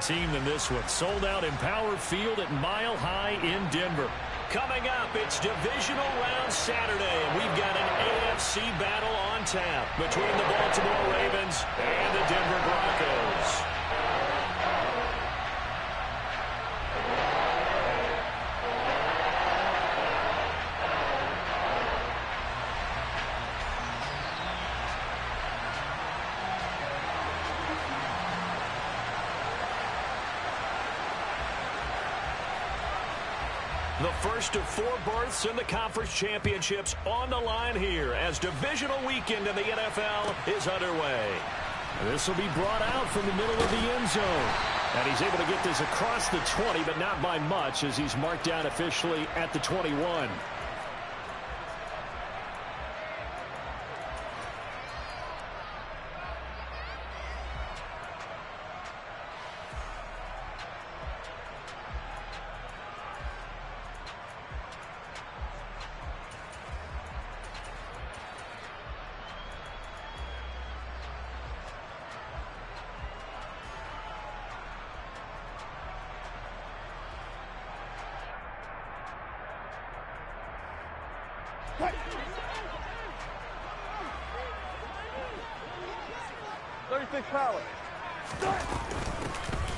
Team than this one. Sold out in Power Field at Mile High in Denver. Coming up, it's Divisional Round Saturday, and we've got an AFC battle on tap between the Baltimore Ravens and the Denver Broncos. The first of 4 berths in the conference championships on the line here as divisional weekend in the NFL is underway. This will be brought out from the middle of the end zone. And he's able to get this across the 20, but not by much as he's marked down officially at the 21.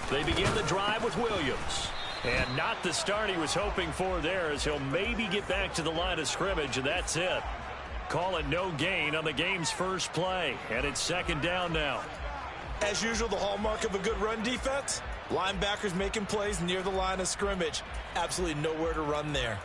They begin the drive with Williams. And not the start he was hoping for there as he'll maybe get back to the line of scrimmage, and that's it. Call it no gain on the game's first play. And it's second down now. As usual, the hallmark of a good run defense, linebackers making plays near the line of scrimmage. Absolutely nowhere to run there.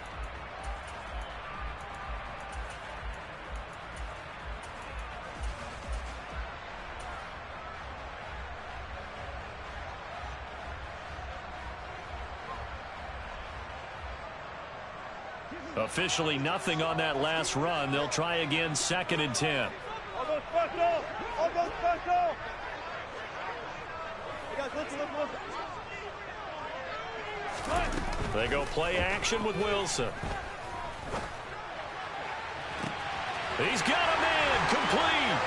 Officially nothing on that last run. They'll try again, 2nd and 10. They go play action with Wilson. He's got a man complete.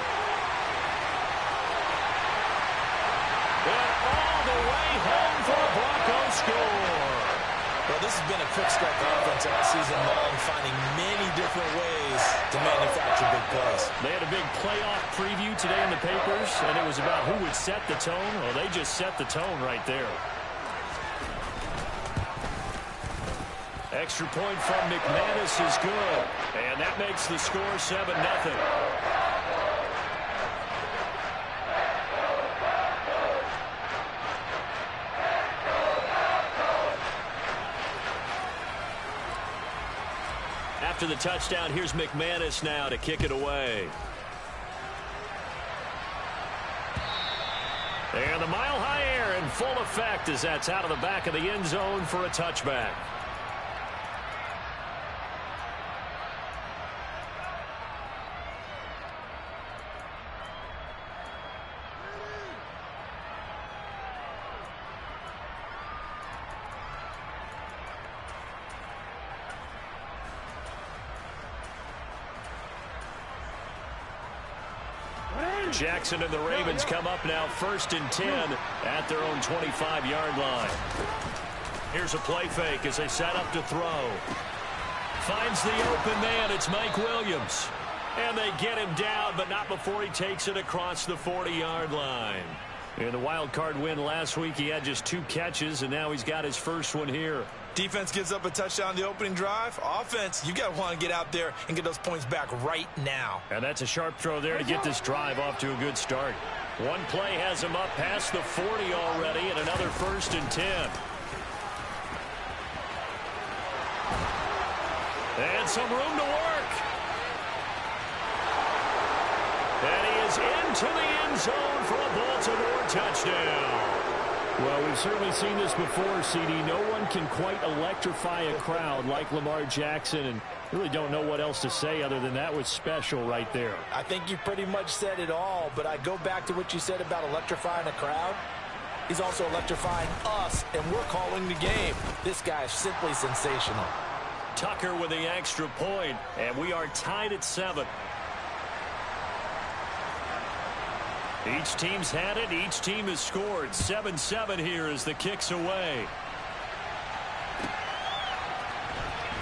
And all the way home for a Broncos score. Well, this has been a quick start offense all season long, finding many different ways to manufacture big plays. They had a big playoff preview today in the papers, and it was about who would set the tone. Well, they just set the tone right there. Extra point from McManus is good, and that makes the score 7-0. After the touchdown, here's McManus now to kick it away. And the mile-high air in full effect as that's out of the back of the end zone for a touchback. Jackson and the Ravens come up now 1st and 10 at their own 25-yard line. Here's a play fake as they set up to throw. Finds the open man. It's Mike Williams. And they get him down, but not before he takes it across the 40-yard line. In the wild card win last week, he had just 2 catches, and now he's got his first one here. Defense gives up a touchdown the opening drive. Offense, you got to want to get out there and get those points back right now. And that's a sharp throw there to get this drive off to a good start. One play has him up past the 40 already, and another 1st and 10. And some room to work. And he is into the end zone for a Baltimore touchdown. Well, we've certainly seen this before, CD. No one can quite electrify a crowd like Lamar Jackson, and really don't know what else to say other than that was special right there. I think you pretty much said it all, but I go back to what you said about electrifying a crowd. He's also electrifying us, and we're calling the game. This guy is simply sensational. Tucker with the extra point, and we are tied at 7. Each team's had it. Each team has scored. 7-7 here as the kick's away.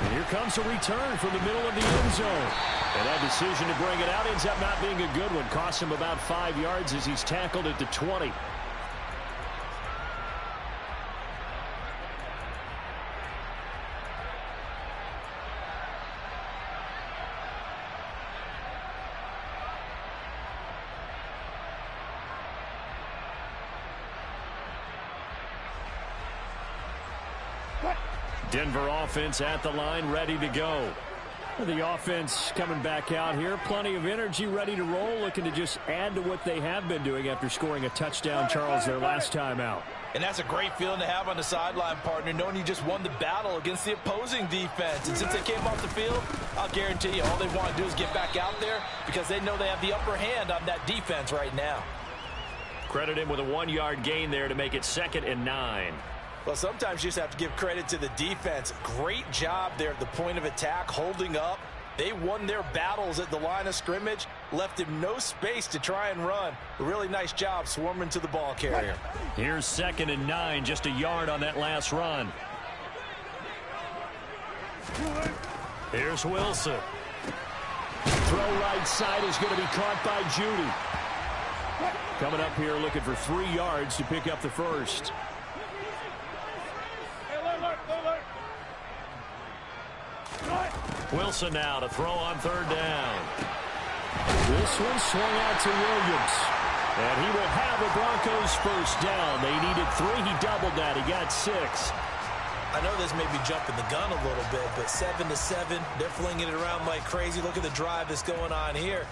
And here comes a return from the middle of the end zone. And that decision to bring it out ends up not being a good one. Costs him about 5 yards as he's tackled at the 20. Denver offense at the line, ready to go. The offense coming back out here. Plenty of energy, ready to roll, looking to just add to what they have been doing after scoring a touchdown, Charles, their last time out. And that's a great feeling to have on the sideline, partner, knowing you just won the battle against the opposing defense. And since they came off the field, I'll guarantee you all they want to do is get back out there because they know they have the upper hand on that defense right now. Credit him with a 1-yard gain there to make it 2nd and 9. Well, sometimes you just have to give credit to the defense. Great job there at the point of attack, holding up. They won their battles at the line of scrimmage, left him no space to try and run. A really nice job swarming to the ball carrier. Here's 2nd and 9, just a yard on that last run. Here's Wilson. Throw right side is going to be caught by Judy. Coming up here looking for 3 yards to pick up the first. Wilson now to throw on 3rd down. This one swung out to Williams. And he will have the Broncos first down. They needed 3. He doubled that. He got 6. I know this may be jumping the gun a little bit, but 7-7, they're flinging it around like crazy. Look at the drive that's going on here.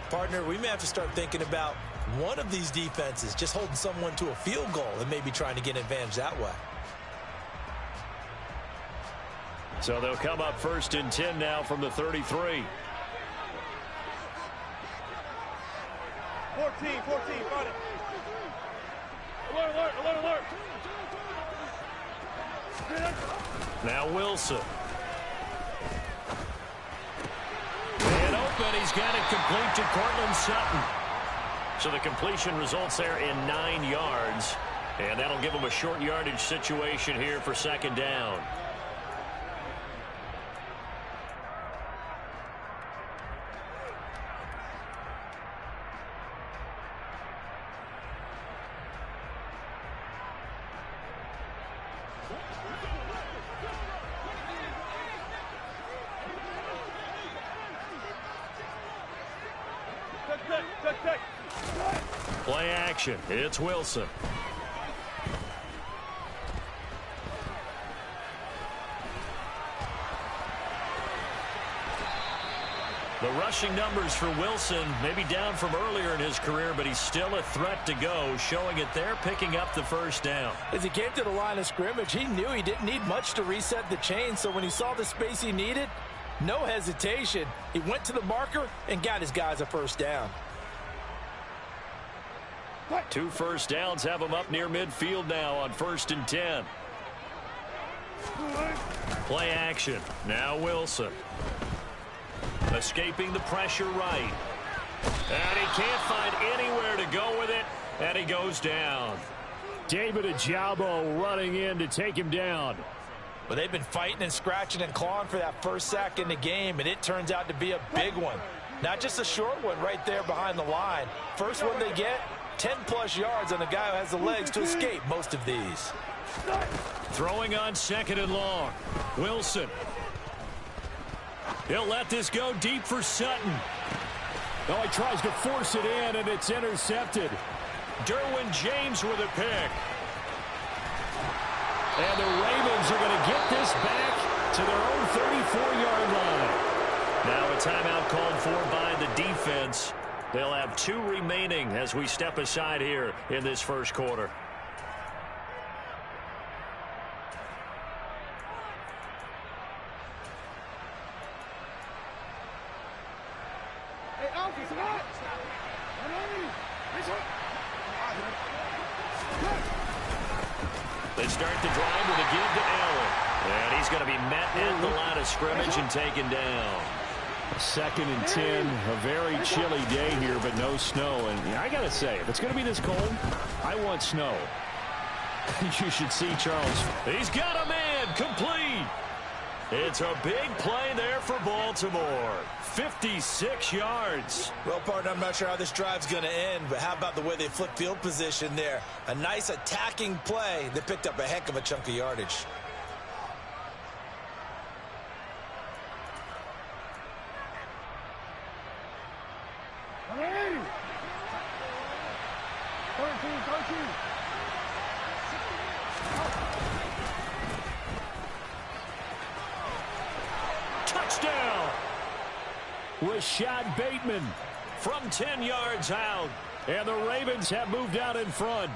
Partner, we may have to start thinking about one of these defenses just holding someone to a field goal and maybe trying to get an advantage that way. So they'll come up 1st and 10 now from the 33. 14, got it. Alert, alert, alert, alert. Now Wilson. And open, he's got it complete to Cortland Sutton. So the completion results there in 9 yards. And that'll give him a short yardage situation here for 2nd down. Play action. It's Wilson. The rushing numbers for Wilson may be down from earlier in his career, but he's still a threat to go, showing it there, picking up the first down. As he came to the line of scrimmage, he knew he didn't need much to reset the chain, so when he saw the space he needed, no hesitation. He went to the marker and got his guys a first down. 2 first downs have him up near midfield now on 1st and 10. Play action. Now Wilson. Escaping the pressure right. And he can't find anywhere to go with it, and he goes down. David Ajabo running in to take him down. But they've been fighting and scratching and clawing for that first sack in the game, and it turns out to be a big one. Not just a short one right there behind the line. First one they get, 10-plus yards on a guy who has the legs to escape most of these. Throwing on 2nd and long. Wilson. He'll let this go deep for Sutton. Oh, he tries to force it in, and it's intercepted. Derwin James with a pick. And the Ravens are going to get this back to their own 34-yard line. Now a timeout called for by the defense. They'll have 2 remaining as we step aside here in this first quarter. They start the drive with a give to Allen. And he's going to be met at the line of scrimmage and taken down. 2nd and 10. A very chilly day here, but no snow. And I got to say, if it's going to be this cold, I want snow. You should see Charles. He's got a man complete. It's a big play there for Baltimore. 56 yards. Well, partner, I'm not sure how this drive's going to end, but how about the way they flip field position there? A nice attacking play that picked up a heck of a chunk of yardage. Touchdown. Rashad Bateman From 10 yards out. and the Ravens have moved out in front.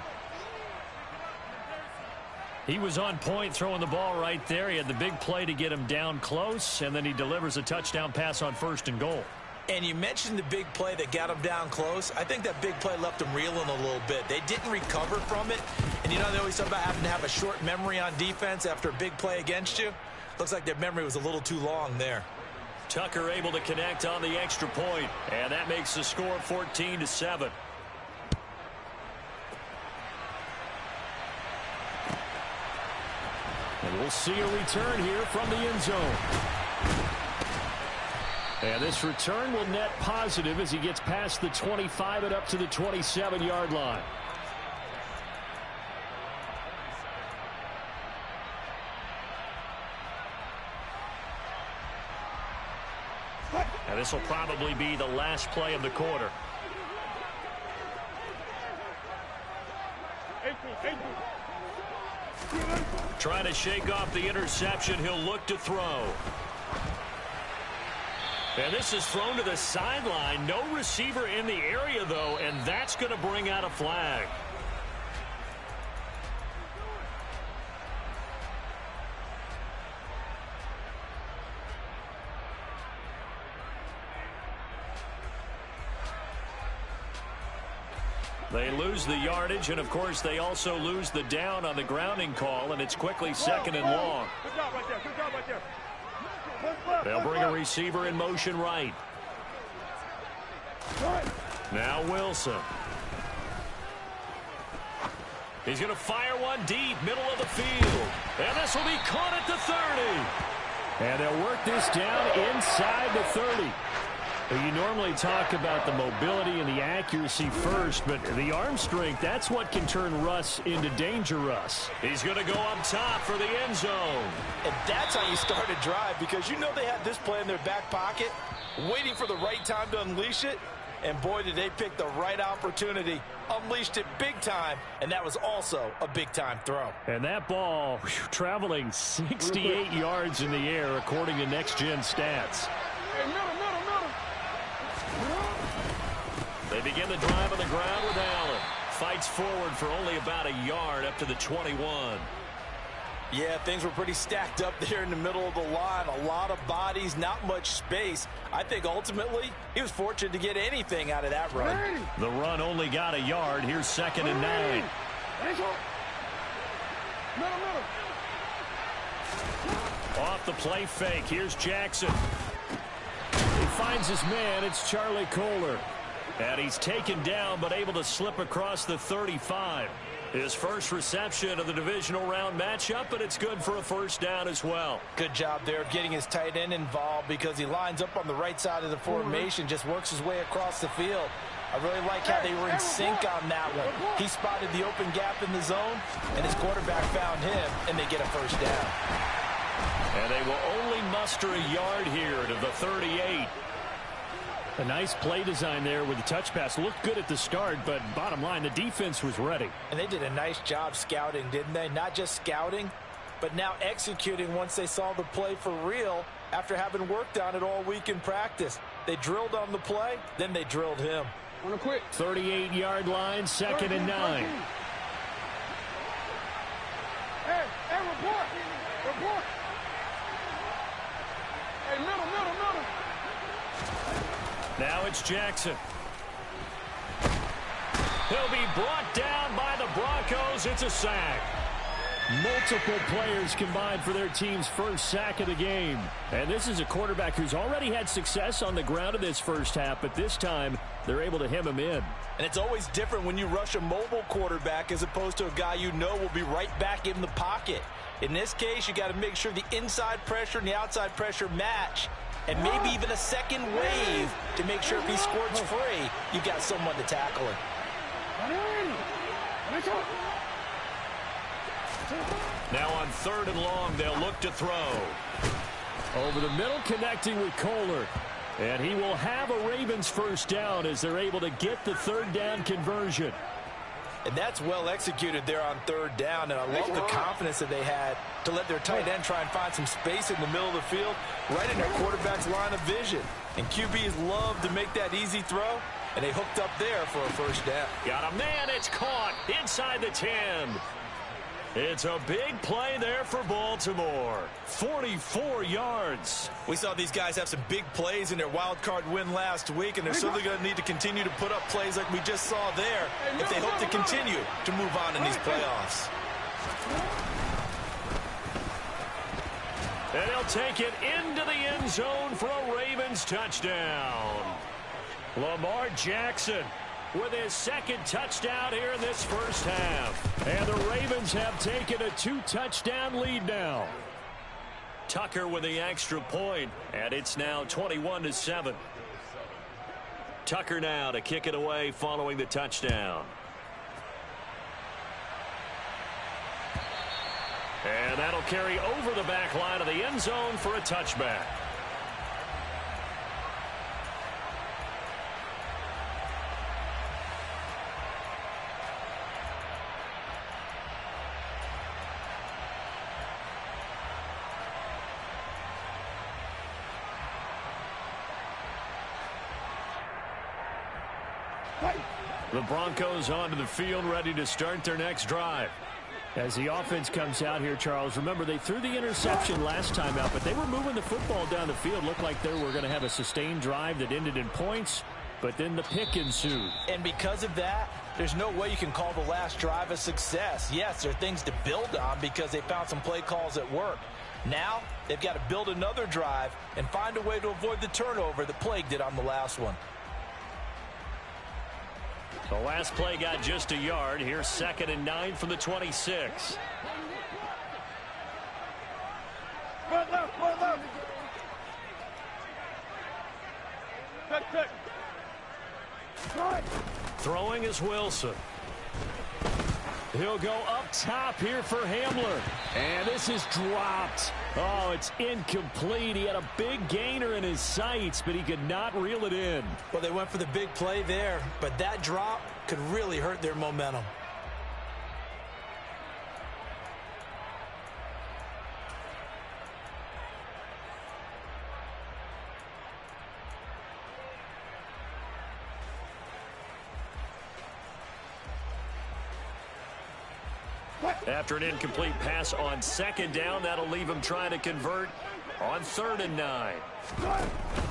He was on point throwing the ball right there. He had the big play to get him down close, and then he delivers a touchdown pass on 1st and goal. And you mentioned the big play that got him down close. I think that big play left him reeling a little bit. They didn't recover from it. And you know they always talk about having to have a short memory on defense after a big play against you. Looks like their memory was a little too long there. Tucker able to connect on the extra point, and that makes the score 14-7. And we'll see a return here from the end zone. And this return will net positive as he gets past the 25 and up to the 27-yard line. And this will probably be the last play of the quarter. Trying to shake off the interception. He'll look to throw. And this is thrown to the sideline. No receiver in the area, though, and that's going to bring out a flag. They lose the yardage, and, of course, they also lose the down on the grounding call, and it's quickly 2nd and long. Good job right there. Good job right there. They'll bring a receiver in motion right. Now Wilson. He's going to fire one deep, middle of the field. And this will be caught at the 30. And they'll work this down inside the 30. You normally talk about the mobility and the accuracy first, but the arm strength, that's what can turn Russ into danger Russ. He's going to go up top for the end zone. And that's how you start a drive, because you know they had this play in their back pocket, waiting for the right time to unleash it. And boy, did they pick the right opportunity. Unleashed it big time, and that was also a big-time throw. And that ball traveling 68 yards in the air, according to Next Gen Stats. They begin the drive on the ground with Allen. Fights forward for only about a yard up to the 21. Yeah, things were pretty stacked up there in the middle of the line. A lot of bodies, not much space. I think ultimately he was fortunate to get anything out of that run. The run only got a yard. Here's 2nd and 9. Off the play fake. Here's Jackson. He finds his man. It's Charlie Kohler. And he's taken down but able to slip across the 35. His first reception of the divisional round matchup, but it's good for a 1st down as well. Good job there of getting his tight end involved, because he lines up on the right side of the formation, just works his way across the field. I really like how they were in sync on that one. He spotted the open gap in the zone, and his quarterback found him, and they get a 1st down. And they will only muster a yard here to the 38. A nice play design there with the touch pass. Looked good at the start, but bottom line, the defense was ready. And they did a nice job scouting, didn't they? Not just scouting, but now executing once they saw the play for real after having worked on it all week in practice. They drilled on the play, then they drilled him. 38-yard line, 2nd and 9. Hey, report. Report. Hey, middle. Now it's Jackson. He'll be brought down by the Broncos. It's a sack. Multiple players combined for their team's first sack of the game. And this is a quarterback who's already had success on the ground in this first half, but this time they're able to hem him in. And it's always different when you rush a mobile quarterback as opposed to a guy you know will be right back in the pocket. In this case, you got to make sure the inside pressure and the outside pressure match, and maybe even a second wave to make sure if he squirts free, you've got someone to tackle him. Now on 3rd and long, they'll look to throw. Over the middle, connecting with Kohler. And he will have a Ravens first down as they're able to get the 3rd down conversion. And that's well executed there on 3rd down. And I love the confidence that they had to let their tight end try and find some space in the middle of the field, right in their quarterback's line of vision. And QBs love to make that easy throw, and they hooked up there for a first down. Got a man, it's caught inside the 10. It's a big play there for Baltimore. 44 yards. We saw these guys have some big plays in their wild card win last week, and they're certainly going to need to continue to put up plays like we just saw there if they hope to continue to move on in these playoffs. And they'll take it into the end zone for a Ravens touchdown. Lamar Jackson with his 2nd touchdown here in this first half. And the Ravens have taken a 2-touchdown lead now. Tucker with the extra point, and it's now 21-7. Tucker now to kick it away following the touchdown. And that'll carry over the back line of the end zone for a touchback. The Broncos onto the field, ready to start their next drive. As the offense comes out here, Charles, remember they threw the interception last time out, but they were moving the football down the field. Looked like they were going to have a sustained drive that ended in points, but then the pick ensued. And because of that, there's no way you can call the last drive a success. Yes, there are things to build on because they found some play calls that work. Now they've got to build another drive and find a way to avoid the turnover that plagued it on the last one. The last play got just a yard. Here's 2nd and 9 from the 26. Front left, front left. Check. Right. Throwing is Wilson. He'll go up top here for Hamler. And this is dropped. Oh, it's incomplete. He had a big gainer in his sights, but he could not reel it in. Well, they went for the big play there, but that drop could really hurt their momentum. After an incomplete pass on 2nd down, that'll leave him trying to convert on 3rd and 9.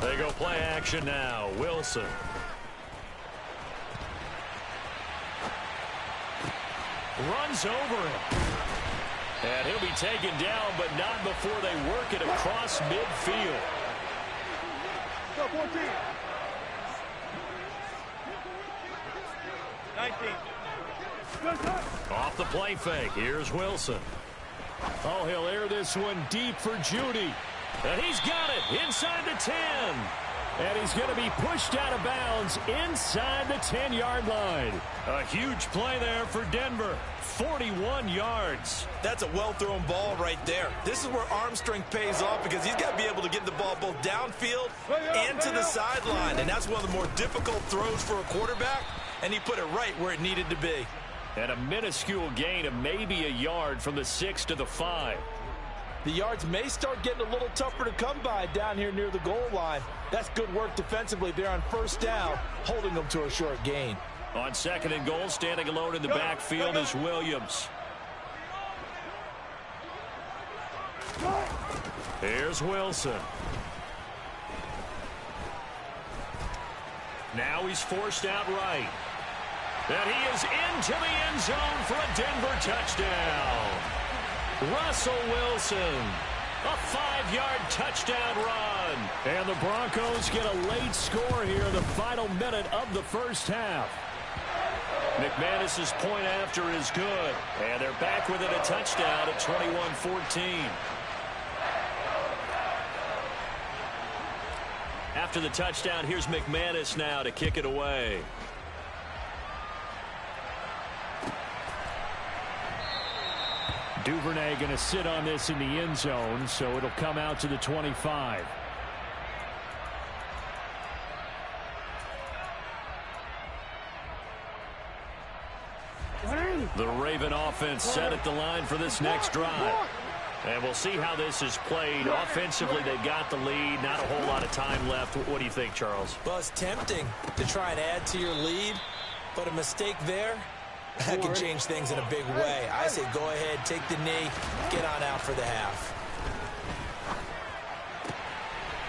They go play action now. Wilson. Runs over him. And he'll be taken down, but not before they work it across midfield. Go 14. 19. Off the play fake. Here's Wilson. Oh, he'll air this one deep for Judy. And he's got it inside the 10. And he's going to be pushed out of bounds inside the 10-yard line. A huge play there for Denver. 41 yards. That's a well-thrown ball right there. This is where arm strength pays off because he's got to be able to get the ball both downfield and to the sideline. And that's one of the more difficult throws for a quarterback, and he put it right where it needed to be. And a minuscule gain of maybe a yard from the 6 to the 5. The yards may start getting a little tougher to come by down here near the goal line. That's good work defensively there on 1st down, holding them to a short gain. On 2nd and goal, standing alone in the backfield is Williams. Here's Wilson. Now he's forced out right. And he is into the end zone for a Denver touchdown. Russell Wilson. A 5-yard touchdown run. And the Broncos get a late score here in the final minute of the first half. McManus's point after is good. And they're back within a touchdown at 21-14. After the touchdown, here's McManus now to kick it away. Duvernay going to sit on this in the end zone, so it'll come out to the 25. The Raven offense set at the line for this next drive. And we'll see how this is played. Offensively, they got the lead. Not a whole lot of time left. What do you think, Charles? Well, it's tempting to try and add to your lead, but a mistake there, that can change things in a big way. I say go ahead, take the knee, get on out for the half.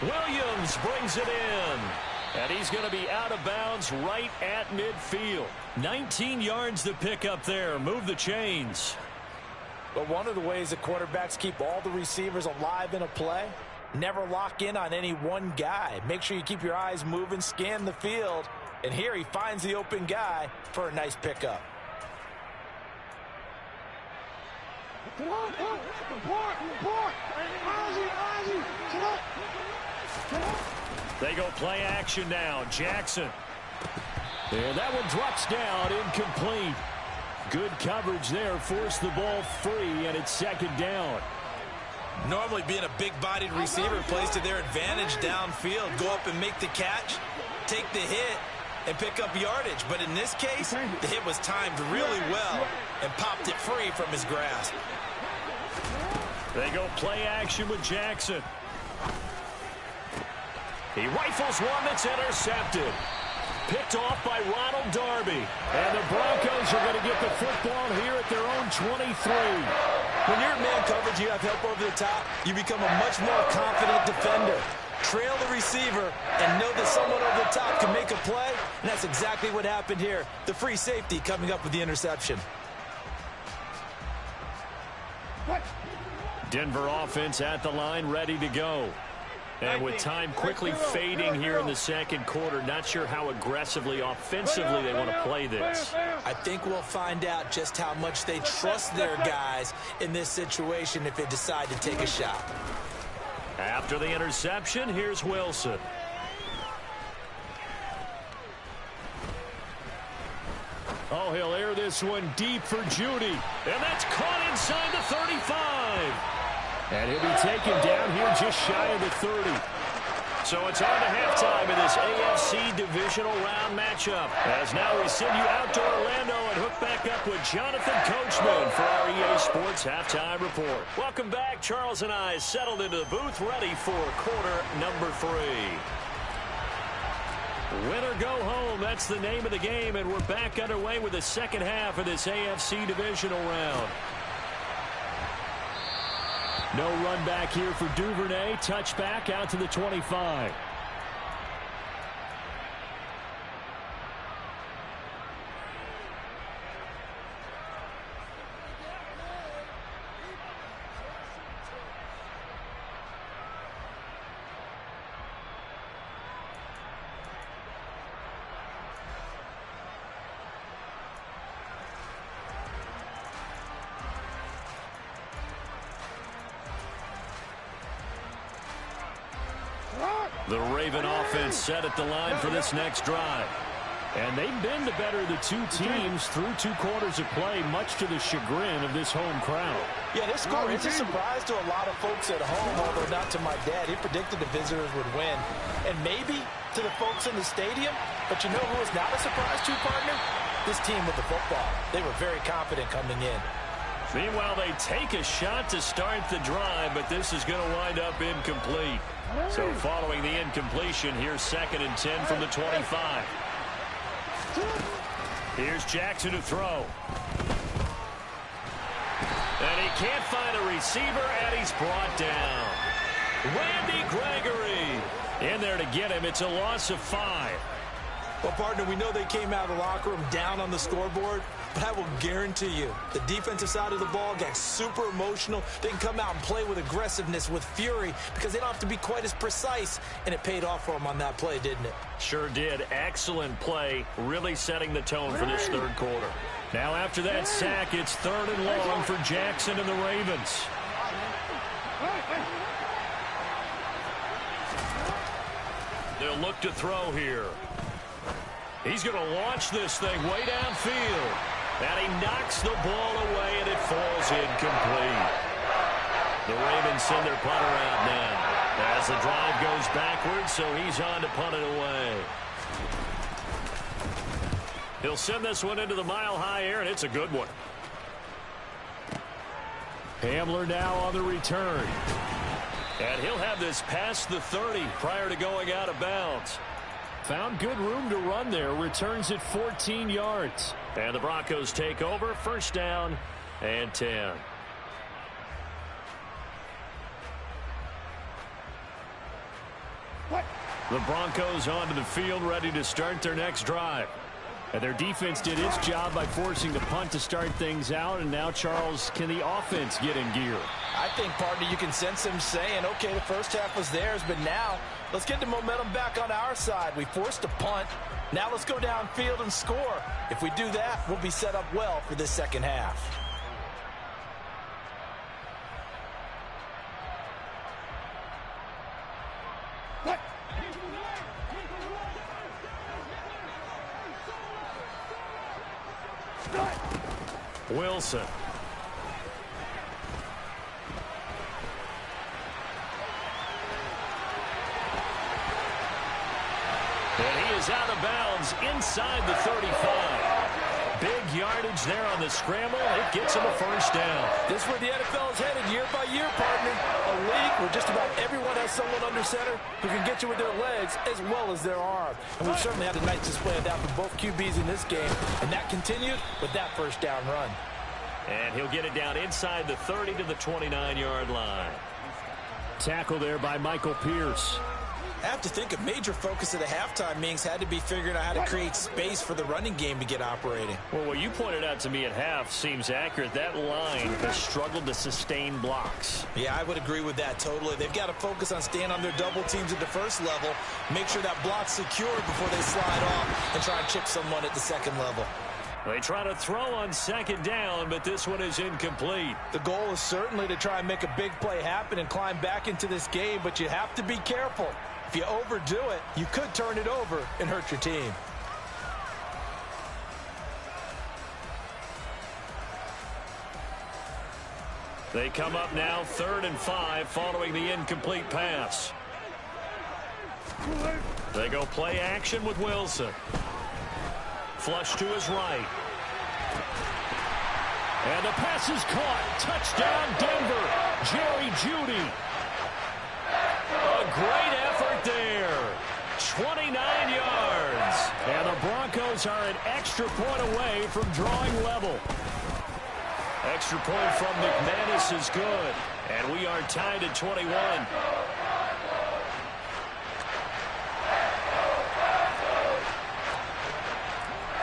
Williams brings it in. And he's going to be out of bounds right at midfield. 19 yards to pick up there. Move the chains. But one of the ways that quarterbacks keep all the receivers alive in a play, never lock in on any one guy. Make sure you keep your eyes moving, scan the field. And here he finds the open guy for a nice pickup. They go play action now. Jackson. And that one drops down, incomplete. Good coverage there, forced the ball free, and it's second down. Normally being a big-bodied receiver plays to their advantage downfield. Go up and make the catch, take the hit, and pick up yardage. But in this case, the hit was timed really well and popped it free from his grasp. They go play action with Jackson. He rifles one that's intercepted. Picked off by Ronald Darby. And the Broncos are going to get the football here at their own 23. When you're in man coverage, you have help over the top, you become a much more confident defender. Trail the receiver and know that someone over the top can make a play, and that's exactly what happened here. The free safety coming up with the interception. Denver offense at the line, ready to go. And with time quickly fading here in the second quarter, not sure how aggressively, offensively they want to play this. I think we'll find out just how much they trust their guys in this situation if they decide to take a shot. After the interception, here's Wilson. Oh, he'll air this one deep for Judy. And that's caught inside the 35. And he'll be taken down here just shy of the 30. So it's on to halftime in this AFC divisional round matchup. As now we send you out to Orlando and hook back up with Jonathan Coachman for our EA Sports Halftime Report. Welcome back. Charles and I settled into the booth, ready for quarter number 3. Win or go home, that's the name of the game, and we're back underway with the second half of this AFC divisional round. No run back here for Duvernay. Touchback out to the 25. The Raven offense set at the line for this next drive. And they've been the better of the two teams through 2 quarters of play, much to the chagrin of this home crowd. Yeah, this score, it's a surprise to a lot of folks at home, although not to my dad. He predicted the visitors would win. And maybe to the folks in the stadium, but you know who was not a surprise to, partner? This team with the football. They were very confident coming in. Meanwhile, they take a shot to start the drive, but this is going to wind up incomplete. So following the incompletion, here's 2nd and 10 from the 25. Here's Jackson to throw. And he can't find a receiver, and he's brought down. Randy Gregory in there to get him. It's a loss of 5. Well, partner, we know they came out of the locker room down on the scoreboard, but I will guarantee you the defensive side of the ball got super emotional. They can come out and play with aggressiveness, with fury, because they don't have to be quite as precise, and it paid off for them on that play, didn't it? Sure did. Excellent play, really setting the tone for this third quarter. Now after that sack, it's 3rd and long for Jackson and the Ravens. They'll look to throw here. He's going to launch this thing way downfield. And he knocks the ball away, and it falls incomplete. The Ravens send their punter out now as the drive goes backwards, so he's on to punt it away. He'll send this one into the mile-high air, and it's a good one. Hamler now on the return. And he'll have this past the 30 prior to going out of bounds. Found good room to run there. Returns at 14 yards. And the Broncos take over. 1st down and 10. The Broncos onto the field, ready to start their next drive. And their defense did its job by forcing the punt to start things out. And now, Charles, can the offense get in gear? I think, partner, you can sense them saying, okay, the first half was theirs, but now let's get the momentum back on our side. We forced a punt. Now let's go downfield and score. If we do that, we'll be set up well for this second half. Wilson. And he is out of bounds inside the 35. Big yardage there on the scramble. It gets him a 1st down. This is where the NFL is headed year by year, partner. A league where just about everyone has someone under center who can get you with their legs as well as their arm. And we've certainly had a nice display of that from both QBs in this game. And that continued with that 1st down run. And he'll get it down inside the 30 to the 29-yard line. Tackle there by Michael Pierce. I have to think a major focus of the halftime meetings had to be figuring out how to create space for the running game to get operating. Well, what you pointed out to me at half seems accurate. That line has struggled to sustain blocks. Yeah, I would agree with that totally. They've got to focus on staying on their double teams at the first level, make sure that block's secured before they slide off and try and chip someone at the second level. They try to throw on 2nd down, but this one is incomplete. The goal is certainly to try and make a big play happen and climb back into this game, but you have to be careful. If you overdo it, you could turn it over and hurt your team. They come up now 3rd and 5 following the incomplete pass. They go play action with Wilson. Flush to his right. And the pass is caught. Touchdown, Denver. Jerry Jeudy. A great effort there. 29 yards. And the Broncos are an extra point away from drawing level. Extra point from McManus is good. And we are tied at 21.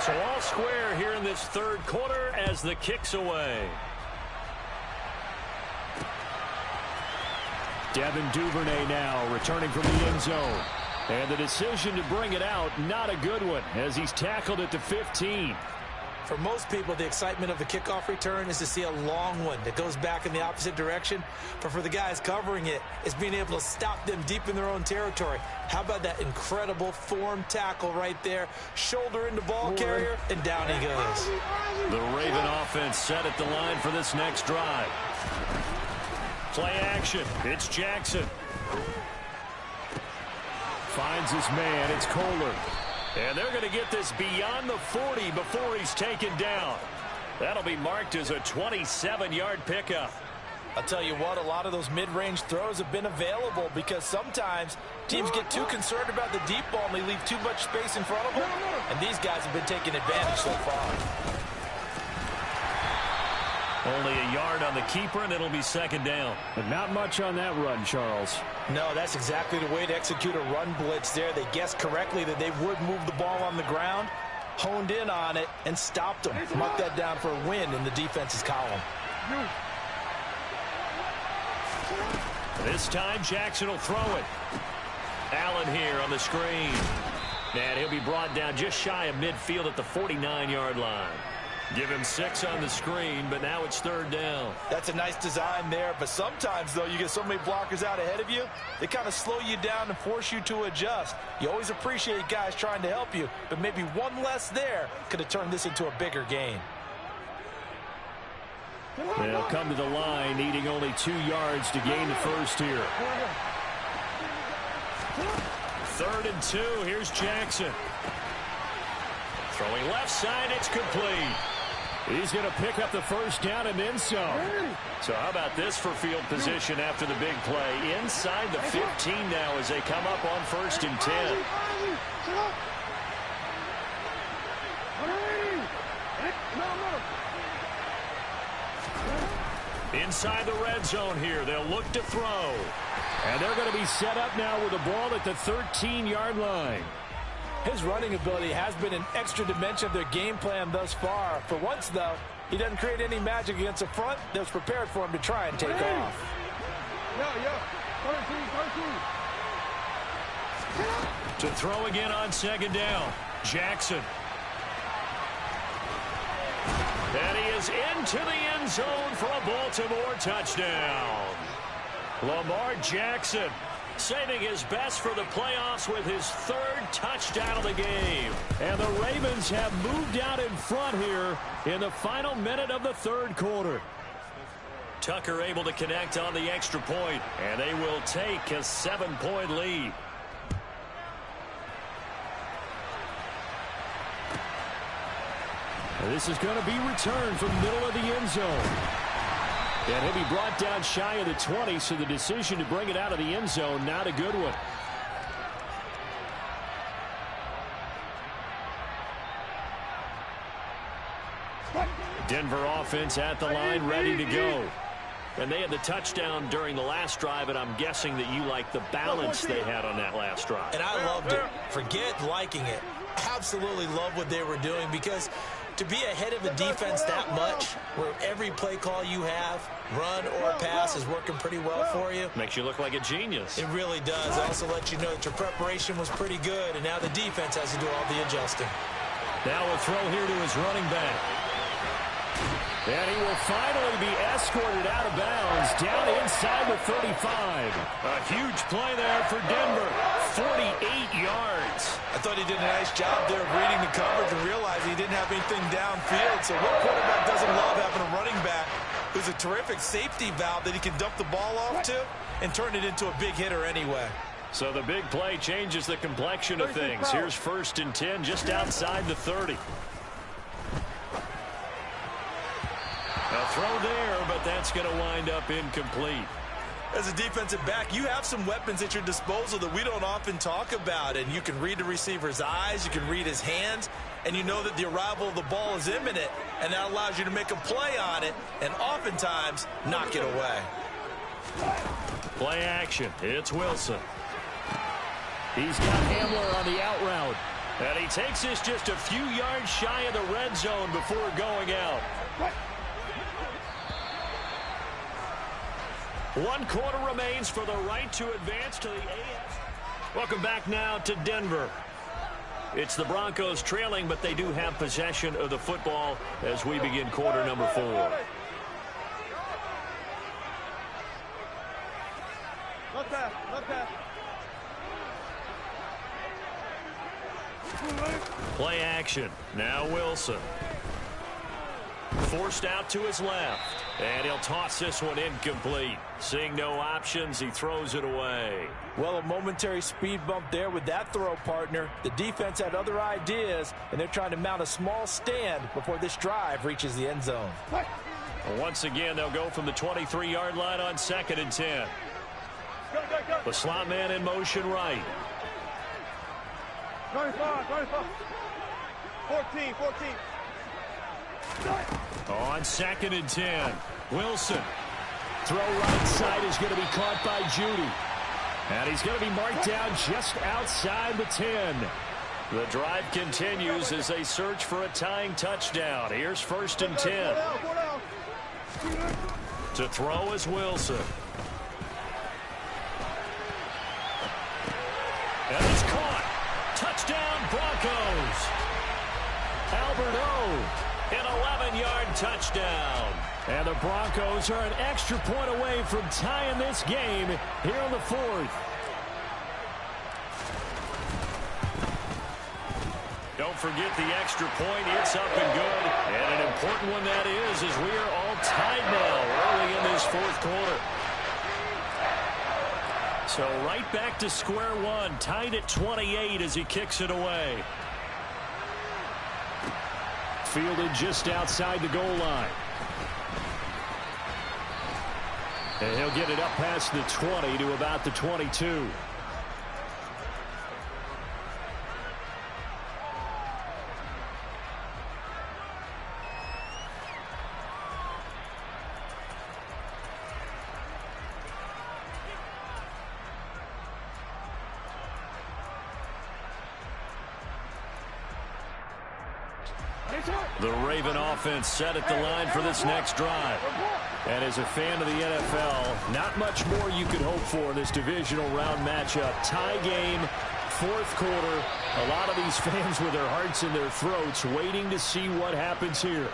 So all square here in this 3rd quarter as the kick's away. Devin Duvernay now returning from the end zone. And the decision to bring it out, not a good one, as he's tackled at the 15. For most people, the excitement of the kickoff return is to see a long one that goes back in the opposite direction. But for the guys covering it, it's being able to stop them deep in their own territory. How about that incredible form tackle right there? Shoulder into ball carrier, and down he goes. The Raven offense set at the line for this next drive. Play action. It's Jackson. Finds his man. It's Kohler. And they're going to get this beyond the 40 before he's taken down. That'll be marked as a 27-yard pickup. I'll tell you what, a lot of those mid-range throws have been available because sometimes teams get too concerned about the deep ball and they leave too much space in front of them. And these guys have been taking advantage so far. Only a yard on the keeper, and it'll be 2nd down. But not much on that run, Charles. No, that's exactly the way to execute a run blitz there. They guessed correctly that they would move the ball on the ground, honed in on it and stopped him. Mark that down for a win in the defense's column. This time Jackson will throw it. Allen here on the screen. And he'll be brought down just shy of midfield at the 49-yard line. Give him 6 on the screen, but now it's 3rd down. That's a nice design there, but sometimes, though, you get so many blockers out ahead of you, they kind of slow you down and force you to adjust. You always appreciate guys trying to help you, but maybe one less there could have turned this into a bigger game. They'll come to the line, needing only 2 yards to gain the first here. 3rd and 2. Here's Jackson. Throwing left side, it's complete. He's going to pick up the first down and then some. So how about this for field position after the big play? Inside the 15 now as they come up on 1st and 10. Inside the red zone here. They'll look to throw. And they're going to be set up now with the ball at the 13-yard line. His running ability has been an extra dimension of their game plan thus far. For once, though, he doesn't create any magic against the front that was prepared for him to try and take off. To throw again on 2nd down. Jackson. And he is into the end zone for a Baltimore touchdown. Lamar Jackson saving his best for the playoffs with his 3rd touchdown of the game. And the Ravens have moved out in front here in the final minute of the 3rd quarter. Tucker able to connect on the extra point, and they will take a 7-point lead. And this is going to be returned from the middle of the end zone. And he'll be brought down shy of the 20, so the decision to bring it out of the end zone, not a good one. Denver offense at the line, ready to go. And they had the touchdown during the last drive, and I'm guessing that you like the balance they had on that last drive. And I loved it. Forget liking it. Absolutely love what they were doing, because to be ahead of a defense that much, where every play call you have, run or pass, is working pretty well for you. Makes you look like a genius. It really does. It also lets you know that your preparation was pretty good, and now the defense has to do all the adjusting. Now a throw here to his running back. And he will finally be escorted out of bounds down inside the 35. A huge play there for Denver. 48 yards. I thought he did a nice job there of reading the coverage and realizing he didn't have anything downfield. So what quarterback doesn't love having a running back who's a terrific safety valve that he can dump the ball off to and turn it into a big hitter anyway? So the big play changes the complexion of things. Here's 1st and 10 just outside the 30. A throw there, but that's going to wind up incomplete. As a defensive back, you have some weapons at your disposal that we don't often talk about, and you can read the receiver's eyes, you can read his hands, and you know that the arrival of the ball is imminent, and that allows you to make a play on it and oftentimes knock it away. Play action. It's Wilson. He's got Hamler on the out route. And he takes this just a few yards shy of the red zone before going out. 1 quarter remains for the right to advance to the AFC. Welcome back now to Denver. It's the Broncos trailing, but they do have possession of the football as we begin quarter number 4. Left pass, left pass. Play action. Now Wilson. Forced out to his left. And he'll toss this one incomplete. Seeing no options, he throws it away. Well, a momentary speed bump there with that throw, partner. The defense had other ideas, and they're trying to mount a small stand before this drive reaches the end zone. Once again, they'll go from the 23-yard line on 2nd and 10. The slot man in motion right. 25, 25. 14. On 2nd and 10. Wilson. Throw right side is going to be caught by Judy. And he's going to be marked down just outside the 10. The drive continues as they search for a tying touchdown. Here's 1st and 10. To throw is Wilson. And it's caught. Touchdown, Broncos. Albert O, an 11-yard touchdown. And the Broncos are an extra point away from tying this game here in the 4th. Don't forget the extra point. It's up and good. And an important one that is, as we are all tied now early in this 4th quarter. So right back to square one, tied at 28 as he kicks it away. Fielded just outside the goal line. And he'll get it up past the 20 to about the 22. The Raven offense set at the line for this next drive. And as a fan of the NFL, not much more you could hope for in this divisional round matchup. Tie game, 4th quarter. A lot of these fans with their hearts in their throats waiting to see what happens here.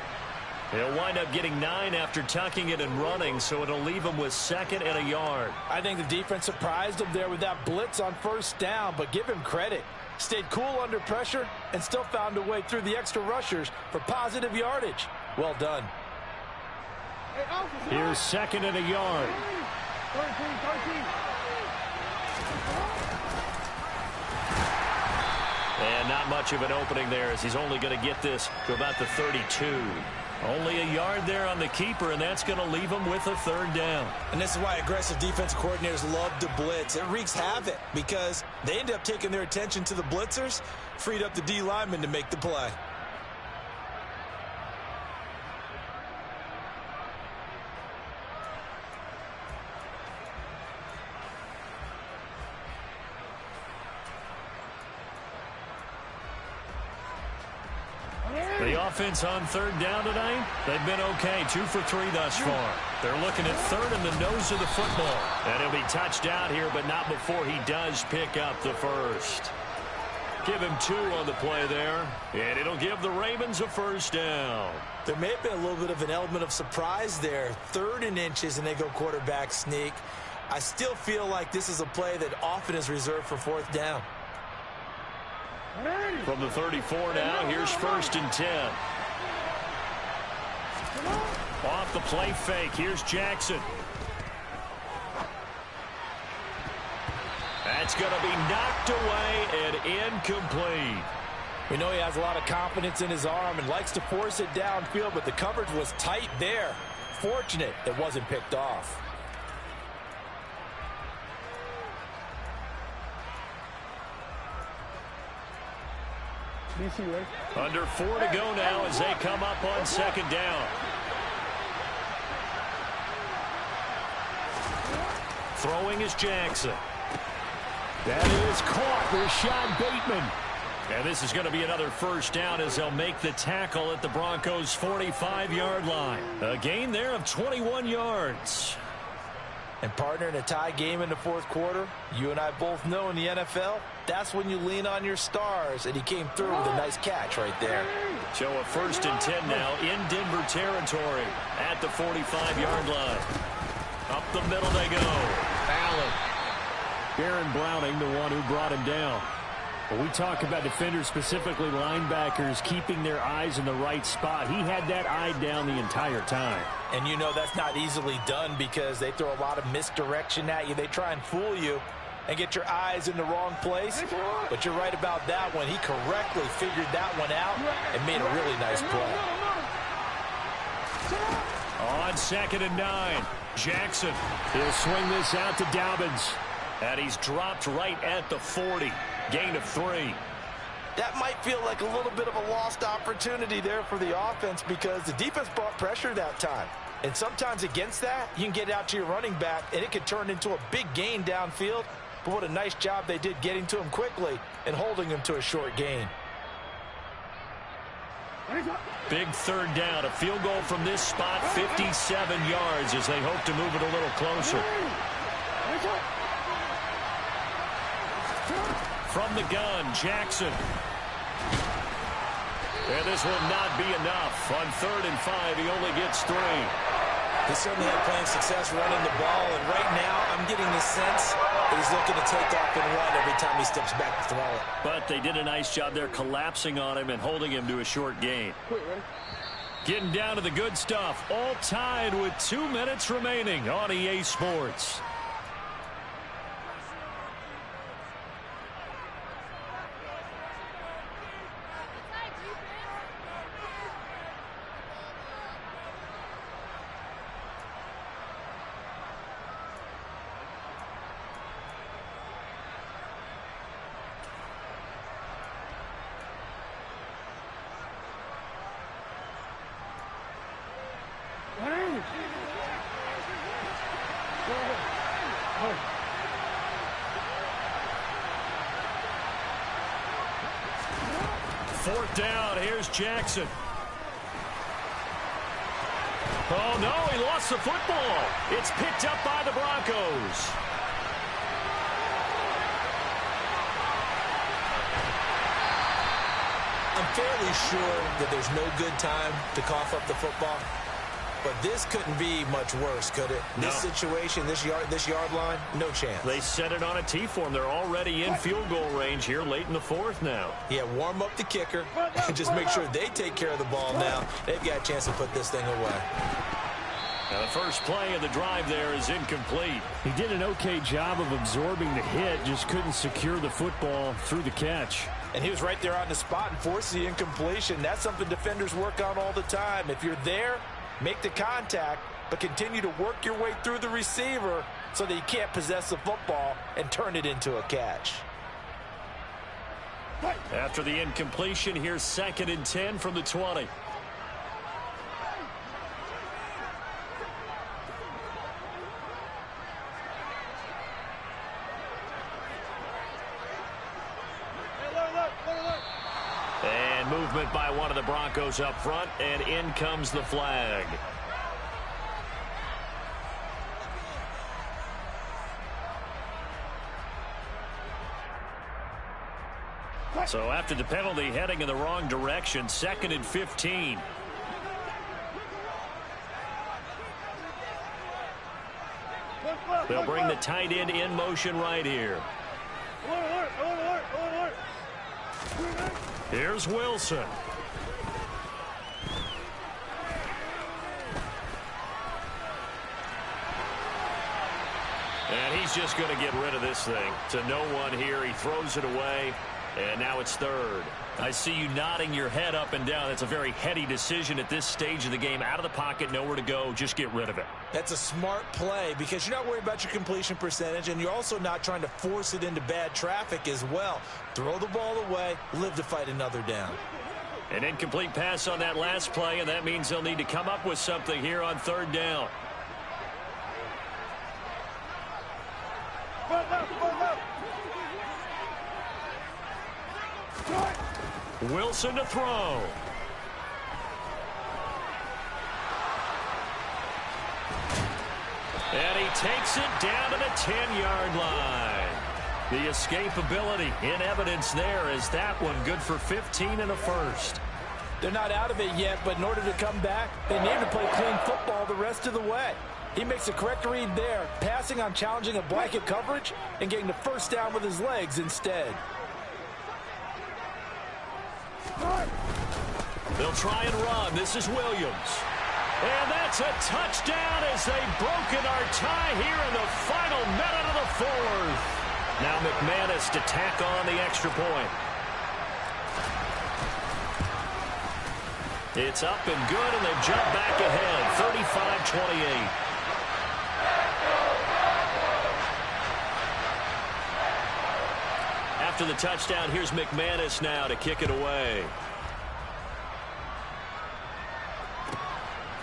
He'll wind up getting 9 after tucking it and running, so it'll leave him with 2nd and a yard. I think the defense surprised him there with that blitz on 1st down, but give him credit. Stayed cool under pressure and still found a way through the extra rushers for positive yardage. Well done. Here's 2nd and a yard. And not much of an opening there as he's only going to get this to about the 32. Only a yard there on the keeper, and that's going to leave him with a 3rd down. And this is why aggressive defensive coordinators love to blitz. It wreaks havoc because they end up taking their attention to the blitzers, freed up the D lineman to make the play. The offense on 3rd down tonight, they've been okay. 2 for 3 thus far. They're looking at 3rd in the nose of the football. And he'll be touched out here, but not before he does pick up the 1st. Give him 2 on the play there. And it'll give the Ravens a 1st down. There may have been a little bit of an element of surprise there. 3rd and inches, and they go quarterback sneak. I still feel like this is a play that often is reserved for 4th down. From the 34 now, here's 1st and 10. Off the play fake, here's Jackson. That's going to be knocked away and incomplete. We know he has a lot of confidence in his arm and likes to force it downfield, but the coverage was tight there. Fortunate it wasn't picked off. Under 4 to go now as they come up on 2nd down. Throwing is Jackson. That is caught. Rashad Bateman. And this is going to be another 1st down as they'll make the tackle at the Broncos' 45-yard line. A gain there of 21 yards. And partner, in a tie game in the 4th quarter, you and I both know in the NFL, that's when you lean on your stars, and he came through with a nice catch right there. So a 1st and 10 now in Denver territory at the 45-yard line. Up the middle they go. Allen. Baron Browning, the one who brought him down. When we talk about defenders, specifically linebackers, keeping their eyes in the right spot, he had that eye down the entire time. And you know that's not easily done because they throw a lot of misdirection at you. They try and fool you and get your eyes in the wrong place. But you're right about that one. He correctly figured that one out and made a really nice play. On 2nd and 9, Jackson. He'll swing this out to Dobbins. And he's dropped right at the 40. Gain of 3. That might feel like a little bit of a lost opportunity there for the offense because the defense brought pressure that time. And sometimes against that, you can get out to your running back, and it could turn into a big gain downfield but what a nice job they did getting to him quickly and holding him to a short gain. Big third down. A field goal from this spot, 57 yards as they hope to move it a little closer. From the gun, Jackson. And this will not be enough. On 3rd and 5, he only gets 3. He certainly had plenty of success running the ball, and right now I'm getting the sense that he's looking to take off and run every time he steps back to throw it. But they did a nice job there collapsing on him and holding him to a short gain. Getting down to the good stuff. All tied with 2 minutes remaining on EA Sports. Fourth down, here's Jackson. Oh, no, he lost the football. It's picked up by the Broncos. I'm fairly sure that there's no good time to cough up the football, but this couldn't be much worse, could it? No. This situation, this yard line, no chance. They set it on a T form. They're already in field goal range here late in the 4th now. Yeah, warm up the kicker and just make sure they take care of the ball now. They've got a chance to put this thing away. Now the first play of the drive there is incomplete. He did an okay job of absorbing the hit, just couldn't secure the football through the catch. And he was right there on the spot and forced the incompletion. That's something defenders work on all the time. If you're there, make the contact, but continue to work your way through the receiver so that you can't possess the football and turn it into a catch. After the incompletion, here's 2nd and 10 from the 20. And movement by one of the Broncos up front, and in comes the flag. So after the penalty, heading in the wrong direction, 2nd and 15. They'll bring the tight end in motion right here. Here's Wilson. And he's just going to get rid of this thing. To no one here. He throws it away. And now it's 3rd. I see you nodding your head up and down. That's a very heady decision at this stage of the game. Out of the pocket, nowhere to go. Just get rid of it. That's a smart play because you're not worried about your completion percentage, and you're also not trying to force it into bad traffic as well. Throw the ball away, live to fight another down. An incomplete pass on that last play, and that means they'll need to come up with something here on 3rd down. Wilson to throw. And he takes it down to the 10-yard line. The escapability in evidence there as that one good for 15 and a first. They're not out of it yet, but in order to come back, they need to play clean football the rest of the way. He makes a correct read there, passing on challenging a blanket coverage and getting the first down with his legs instead. They'll try and run. This is Williams. And that's a touchdown as they've broken our tie here in the final minute of the 4th. Now McManus to tack on the extra point. It's up and good, and they've jumped back ahead, 35-28. After the touchdown, here's McManus now to kick it away.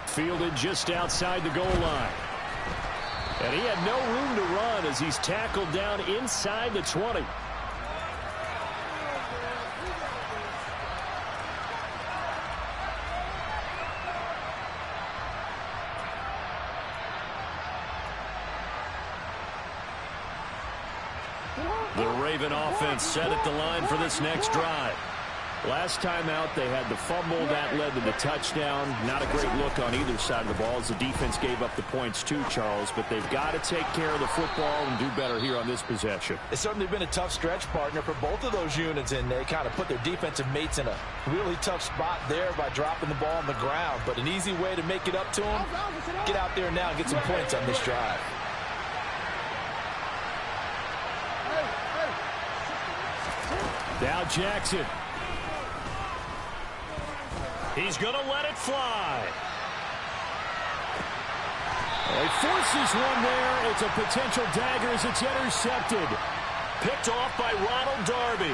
Fielded just outside the goal line. And he had no room to run as he's tackled down inside the 20. The Raven offense set at the line for this next drive. Last time out, they had the fumble. That led to the touchdown. Not a great look on either side of the ball as the defense gave up the points too, Charles. But they've got to take care of the football and do better here on this possession. It's certainly been a tough stretch, partner, for both of those units, and they kind of put their defensive mates in a really tough spot there by dropping the ball on the ground. But an easy way to make it up to them, get out there now and get some points on this drive. Now Jackson. He's going to let it fly. He forces one there. It's a potential dagger as it's intercepted. Picked off by Ronald Darby.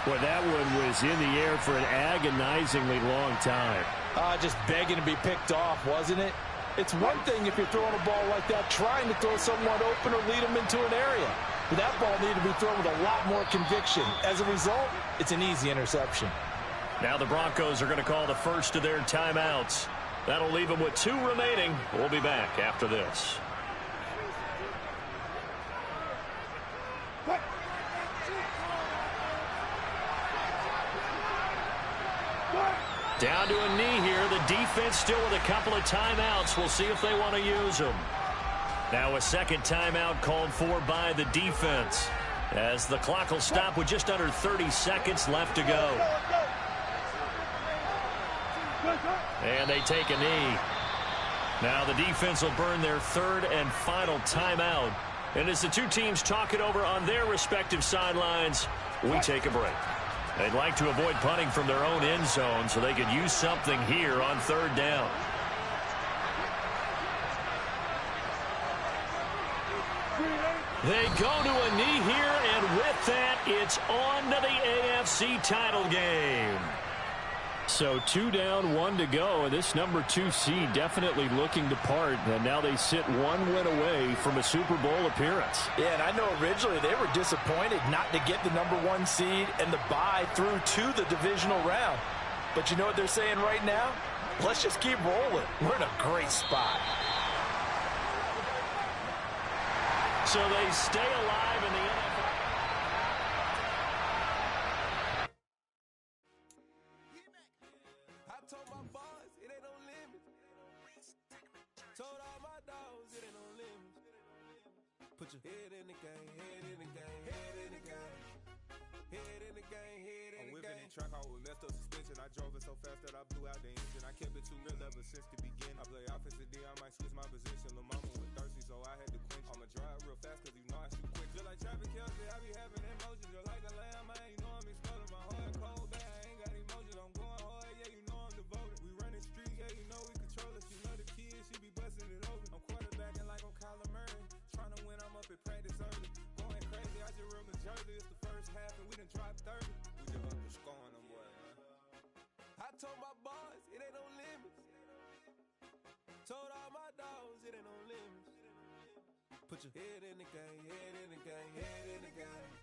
Boy, that one was in the air for an agonizingly long time. Just begging to be picked off, wasn't it? It's one thing if you're throwing a ball like that, trying to throw someone open or lead them into an area. But that ball needed to be thrown with a lot more conviction. As a result, it's an easy interception. Now the Broncos are going to call the first of their timeouts. That'll leave them with 2 remaining. We'll be back after this. Down to a knee here. The defense still with a couple of timeouts. We'll see if they want to use them. Now a second timeout called for by the defense, as the clock will stop with just under 30 seconds left to go. And they take a knee. Now the defense will burn their third and final timeout. And as the two teams talk it over on their respective sidelines, we take a break. They'd like to avoid punting from their own end zone so they could use something here on third down. They go to a knee here, and with that, it's on to the AFC title game. So 2 down, 1 to go, and this number 2 seed definitely looking to part, and now they sit 1 win away from a Super Bowl appearance. Yeah, and I know originally they were disappointed not to get the number 1 seed and the bye through to the divisional round. But you know what they're saying right now? Let's just keep rolling. We're in a great spot. So they stay alive in the NFL. I told my boss it ain't no limit. Told all my dogs it ain't no limit. Put your head in the game, head in the game, head in the game. Head in the game, head in the game. I'm whipping in track out with messed up suspension. I drove it so fast that I blew out the engine. I kept it too real ever since the beginning. I play offensive D, I might switch my position. Lil' mama was thirsty, so I had to quench. I'ma drive real fast cause you know I shoot quick. Just like traffic Kelsey, I be having emotions. Just like a lamb, man, you know I'm exploding. My heart cold, bad, I ain't got emotions. I'm going hard, yeah, you know I'm devoted. We running streets, yeah, you know we control it. She love the kids, she be busting it open. I'm quarterbacking like I'm Kyler Murray. Trying to win, I'm up at practice early. Going crazy, I just real Jersey. It's the first half and we done dropped 30. We just underscoring them, boy, man. I told my boys it ain't no limits. Told all my dogs it ain't no limits. Put your head in the game, head in the game, head in the game.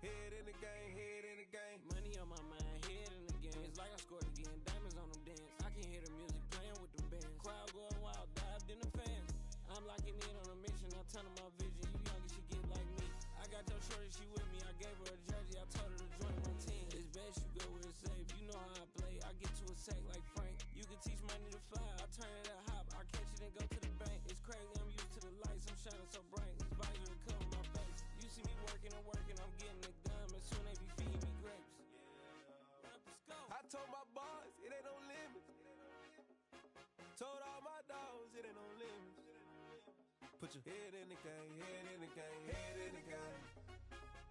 Head in the game, head in the game. Money on my mind, head in the game. It's like I scored again, diamonds on them dance. I can hear the music playing with them bands. Crowd going wild, dived in the fans. I'm locking in on a mission, I tell them my vision. You young and she get like me. I got your shorty, she with me. I gave her a jersey, I told her to join my team. It's best you go where it's safe. You know how I play. I get to a sack like Frank. You can teach money to fly. I turn it a hop. I catch it and go to the bank. It's crazy, I'm used to the lights. I'm shining so bright. This visor will cover my face. You see me working and working. I'm getting it done. But soon they be feeding me grapes. I told my boys it ain't no limits. Told all my dogs it ain't no limits. Put your head in the game, head in the game, head in the game.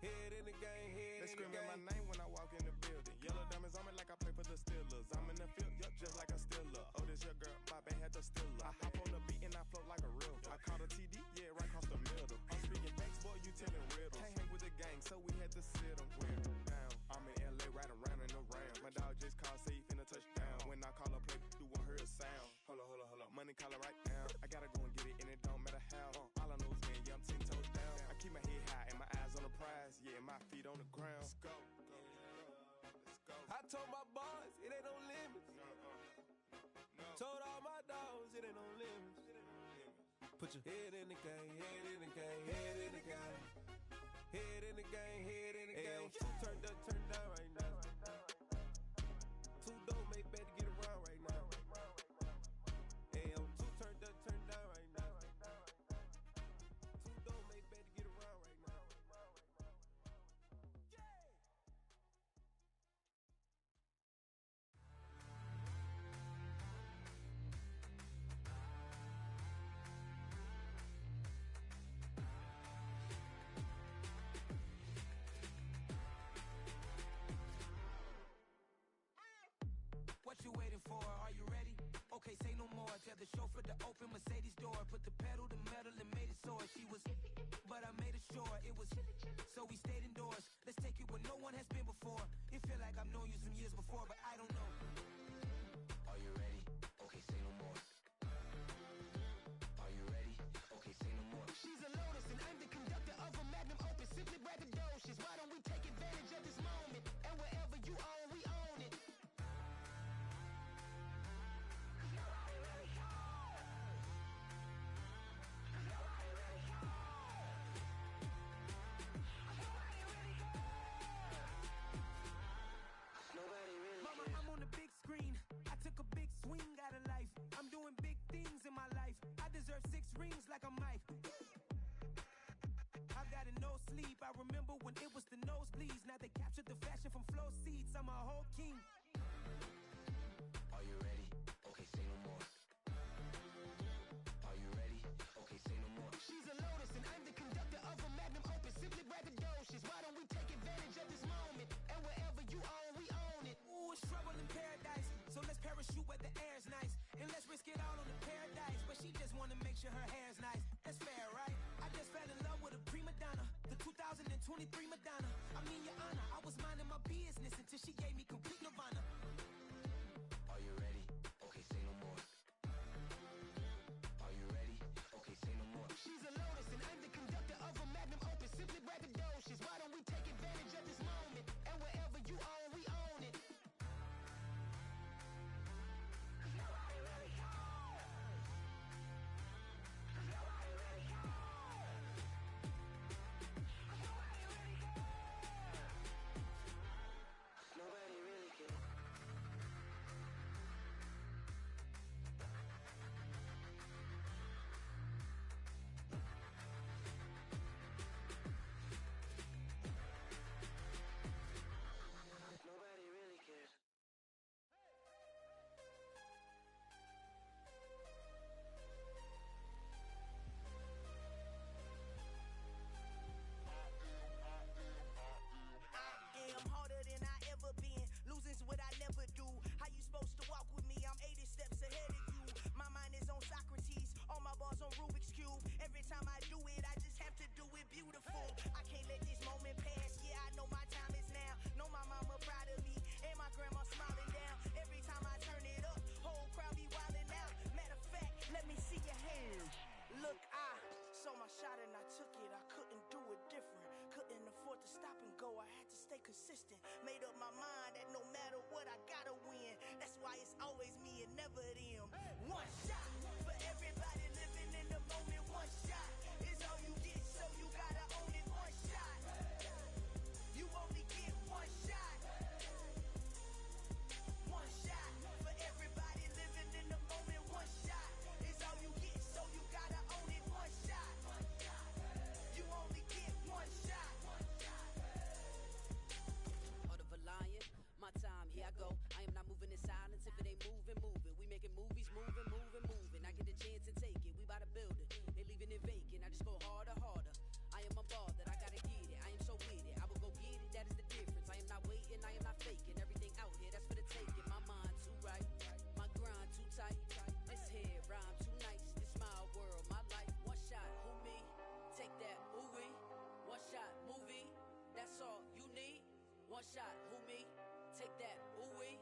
Head in the game, head in the game. They screaming my name when I walk in the building. Yellow diamonds on me like I play for the Steelers. I'm in the field, yup, just like a Steeler. Oh, this your girl, my band had the Steeler. I hop on the beat and I float like a real. I caught a TD, yeah, right across the middle. I'm speaking banks, boy, you telling riddles. Can't hang with the gang, so we had to sit them weird down. I'm in LA, right around in the round. My dog just called, say he finna touchdown. When I call a play, do want her a sound. Hold up, money calling right now. I gotta go and get it, and it don't matter how. All I it ain't no limits. Put your head in the game, head in the game, head in the game. Head in the game, head in the game. Two turned up, turned down right now. Two dope, make better get around right now. Hey, I'm two turned up, turned down right now. Two dope, make better get around right now. What you waiting for? Are you ready? Okay, say no more. Tell the chauffeur to open Mercedes door. Put the pedal to metal and made it soar. She was, but I made it sure it was. So we stayed indoors. Let's take it where no one has been before. It feel like I've known you some years before, but I don't know. Are you ready? Okay, say no more. Are you ready? Okay, say no more. She's a Lotus and I'm the conductor of a magnum opus. Simply braggadocious. Why don't we take advantage of this moment? And wherever you own, we own it. Mama, I'm on the big screen. I took a big swing out of life. I'm doing big things in my life. I deserve 6 rings like a Mike. I got a no sleep. I remember when it was the nosebleeds. Now they captured the fashion from flow seats. I'm a whole king. Are you ready? Okay, say no more. Are you ready? Okay, say no more. She's a Lotus and I'm the conductor of a magnum opus. Simply braggadocious. Why don't we take advantage of this moment? And wherever you own, we own it. Ooh, it's trouble in paradise. So let's parachute where the air's nice. And let's risk it all on the paradise. But she just wanna make sure her hair's nice. That's fair, right? I just fell in love with a prima donna. The 2023 Madonna. I mean, your honor, I was minding my business until she gave me complete nirvana. Are you ready? Okay, say no more. Are you ready? Okay, say no more. She's a Lotus and I'm the conductor of a magnum opus. Simply braggadocious. Why don't we take advantage of this moment? And wherever you own, we own it. Nobody really cares. Nobody really cares. Nobody really cares. Nobody really cares. Nobody really cares. I am harder than I ever been. Losing's what I never do. How you supposed to walk with me? I'm 80 steps ahead of you. My mind is on Socrates. All my bars on Rubik's Cube. Every time I do it, I just have to do it beautiful. I can't let this moment pass. Yeah, I know my time is now. Know my mama proud of me. And my grandma smiling down. Every time I turn it up, whole crowd be wildin' out. Matter of fact, let me see your hands. Look, I saw my shot and I took it. I couldn't do it different. Couldn't afford to stop and go. I had to stay consistent. Made up my mind that no matter what, I gotta win. That's why it's always me and never them. One shot for everybody living in the moment. One shot is all you get, so you gotta own it. One shot. You only get one shot. One shot for everybody living in the moment. One shot is all you get, so you gotta own it. One shot. You only get one shot. Heart of a lion, my time, here I go. I am not moving in silence. If it ain't moving, moving. We making movies, moving, moving, moving. I get the chance to take it. We bout to build it. They leaving it vacant. I just go harder, harder. I am a ball that I gotta get it. I am so with it. I will go get it. That is the difference. I am not waiting. I am not faking. Everything out here, that's for the taking. My mind too right. My grind too tight. This head rhyme too nice. This my world, my life. One shot, who me? Take that, ooh wee. One shot, movie. That's all you need. One shot, who me? Take that, ooh wee.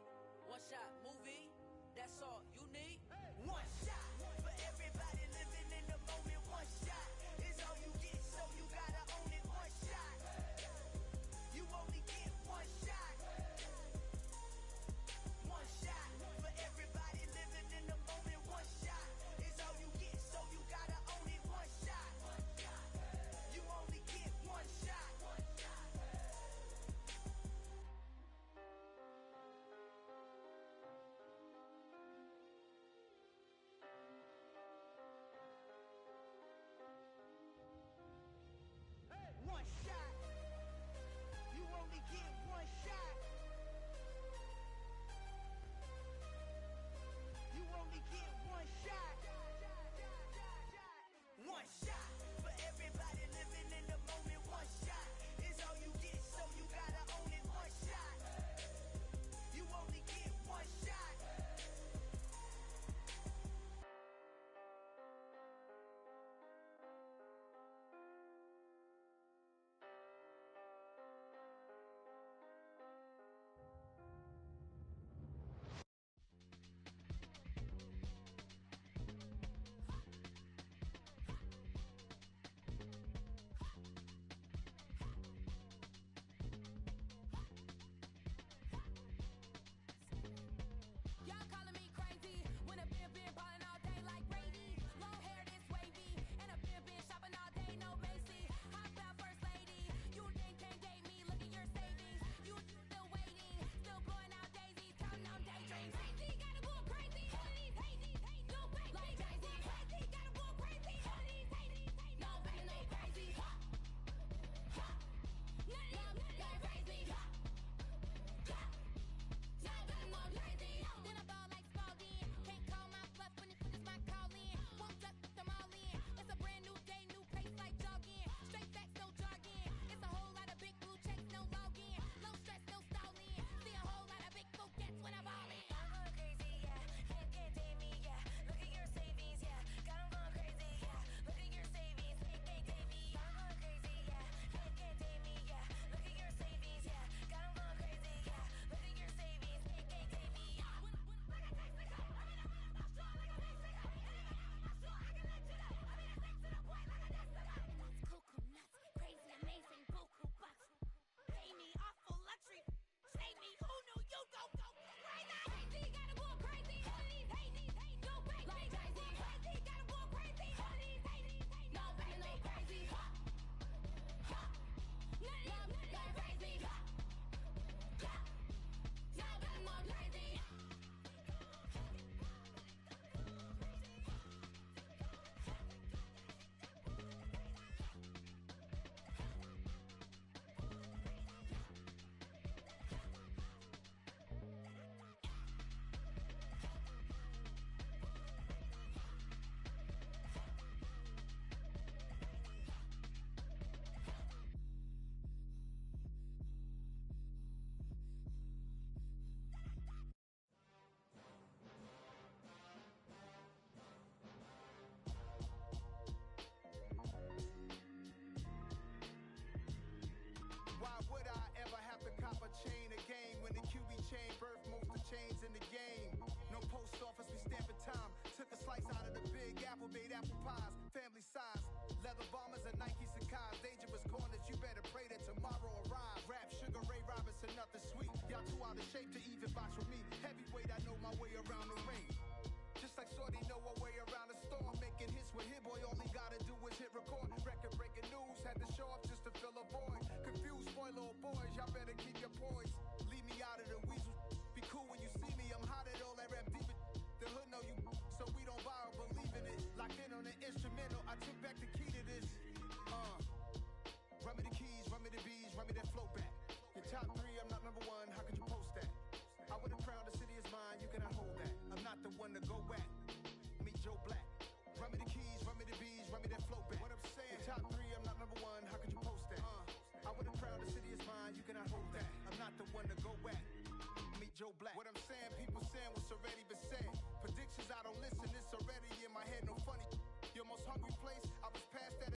One shot, movie. That's all you need. One shot for everybody living in the moment. One shot is all you get, so you gotta own it. One shot. You only get one shot. One shot for everybody living in the moment. One shot too out of shape to even box with me. Heavyweight, I know my way around the ring. Just like Shorty know her way around the storm. Making hits with Hit Boy, all he gotta do is hit record. Record breaking news, had to show up just to fill a void. Confused boy, little boys, y'all better keep your poise. Leave me out of the weasel. Be cool when you see me, I'm hot at all that rap deep. The hood know you, so we don't borrow, believe in it. Locked in on the instrumental, I took back the key to this. Run me the keys, run me the bees, run me that flow back. Your top 3, I'm not number 1, how could you post that? I would've crowned the city is mine, you cannot hold that. I'm not the one to go back. Meet Joe Black. Run me the keys, run me the bees, run me that flow back. What I'm saying, your top 3, I'm not number 1, how could you post that? I would've crowned the city is mine, you cannot hold that. I'm not the one to go back. Meet Joe Black. What I'm saying, people saying what's already been said. Predictions, I don't listen, it's